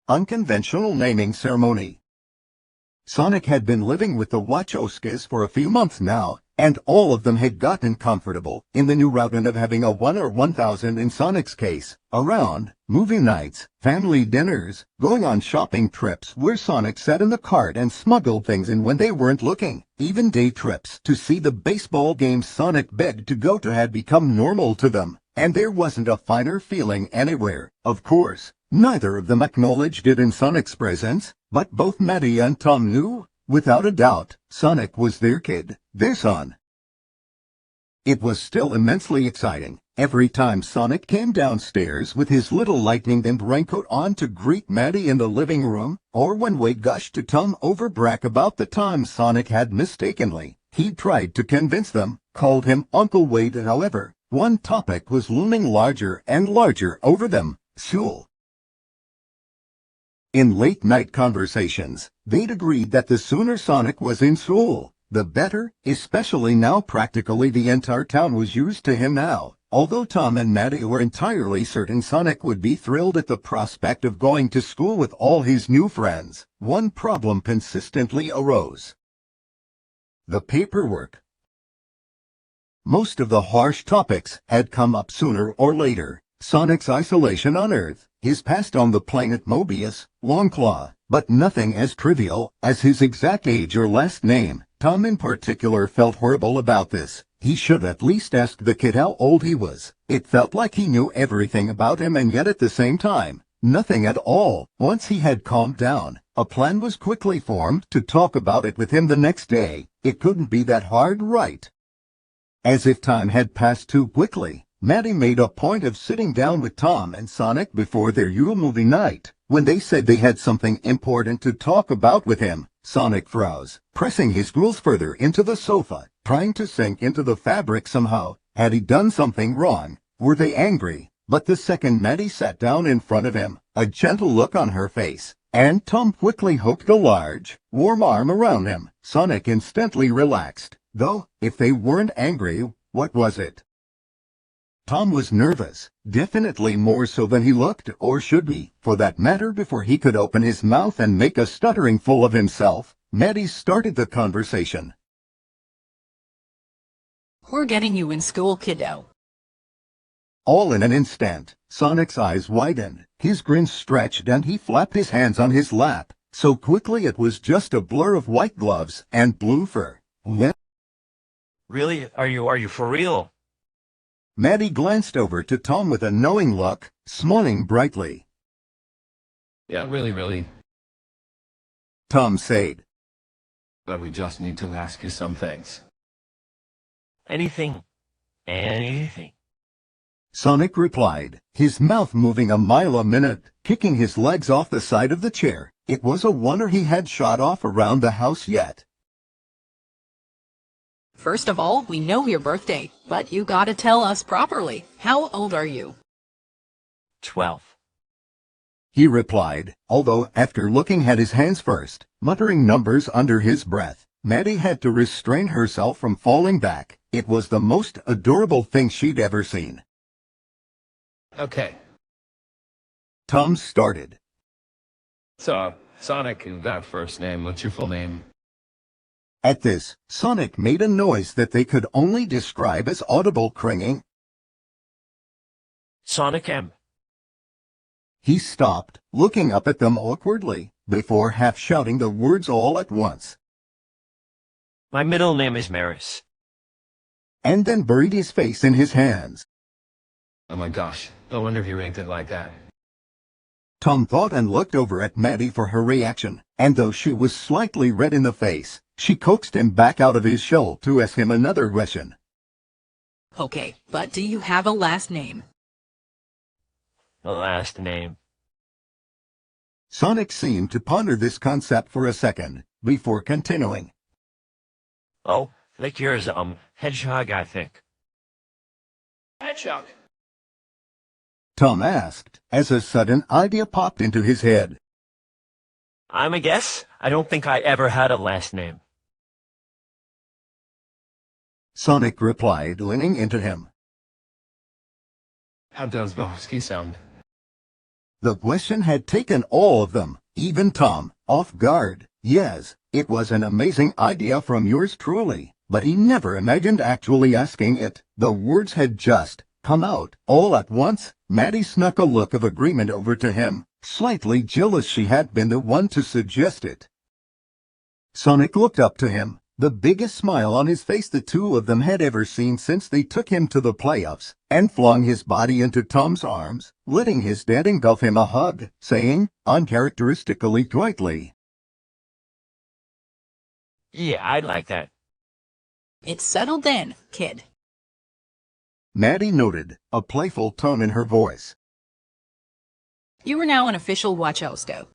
Unconventional naming ceremony. Sonic had been living with the Wachowskis for a few months now, and all of them had gotten comfortable in the new routine of having a 1 or 1,000 in Sonic's case, around, movie nights, family dinners, going on shopping trips where Sonic sat in the cart and smuggled things in when they weren't looking. Even day trips to see the baseball games Sonic begged to go to had become normal to them, and there wasn't a finer feeling anywhere. Of course, neither of them acknowledged it in Sonic's presence, but both Maddie and Tom knew, without a doubt, Sonic was their kid, their son. It was still immensely exciting every time Sonic came downstairs with his little lightning-dimmed raincoat on to greet Maddie in the living room, or when Wade gushed to Tom over Brack about the time Sonic had mistakenly, he tried to convince them, called him Uncle Wade. However, one topic was looming larger and larger over them: school. In late-night conversations, they'd agreed that the sooner Sonic was in school, the better, especially now practically the entire town was used to him now. Although Tom and Maddie were entirely certain Sonic would be thrilled at the prospect of going to school with all his new friends, one problem consistently arose: the paperwork. Most of the harsh topics had come up sooner or later: Sonic's isolation on Earth, his past on the planet Mobius, Longclaw, but nothing as trivial as his exact age or last name. Tom in particular felt horrible about this. He should at least ask the kid how old he was. It felt like he knew everything about him, and yet at the same time, nothing at all. Once he had calmed down, a plan was quickly formed to talk about it with him the next day. It couldn't be that hard, right? As if time had passed too quickly, Maddie made a point of sitting down with Tom and Sonic before their Yule movie night. When they said they had something important to talk about with him, Sonic froze, pressing his grills further into the sofa, trying to sink into the fabric somehow. Had he done something wrong? Were they angry? But the second Maddie sat down in front of him, a gentle look on her face, and Tom quickly hooked a large, warm arm around him, Sonic instantly relaxed. Though, if they weren't angry, what was it? Tom was nervous, definitely more so than he looked or should be. For that matter, before he could open his mouth and make a stuttering fool of himself, Maddie started the conversation. We're getting you in school, kiddo. All in an instant, Sonic's eyes widened, his grin stretched, and he flapped his hands on his lap, so quickly it was just a blur of white gloves and blue fur. Really? Are you for real? Maddie glanced over to Tom with a knowing look, smiling brightly. Yeah, really. Tom said. But we just need to ask you some things. Anything. Sonic replied, his mouth moving a mile a minute, kicking his legs off the side of the chair. It was a wonder he had shot off around the house yet. First of all, we know your birthday, but you gotta tell us properly. How old are you? 12. He replied, although after looking at his hands first, muttering numbers under his breath. Maddie had to restrain herself from falling back. It was the most adorable thing she'd ever seen. Okay. Tom started. So, Sonic is that first name. What's your full name? At this, Sonic made a noise that they could only describe as audible cringing. Sonic M. He stopped, looking up at them awkwardly, before half shouting the words all at once. My middle name is Maris. And then buried his face in his hands. Oh my gosh, no wonder he ranked it like that. Tom thought and looked over at Maddie for her reaction, and though she was slightly red in the face, she coaxed him back out of his shell to ask him another question. Okay, but do you have a last name? The last name. Sonic seemed to ponder this concept for a second, before continuing. Oh, like yours, Hedgehog, I think. Hedgehog. Tom asked, as a sudden idea popped into his head. I'm a guess. I don't think I ever had a last name. Sonic replied, leaning into him. How does Boski sound? The question had taken all of them, even Tom, off guard. Yes, it was an amazing idea from yours truly, but he never imagined actually asking it. The words had just come out all at once. Maddie snuck a look of agreement over to him, slightly jealous she had been the one to suggest it. Sonic looked up to him, the biggest smile on his face the two of them had ever seen since they took him to the playoffs, and flung his body into Tom's arms, letting his dad engulf him a hug, saying, uncharacteristically quietly, Yeah, I'd like that. It's settled then, kid. Maddie noted, a playful tone in her voice. You are now an official Watchosto.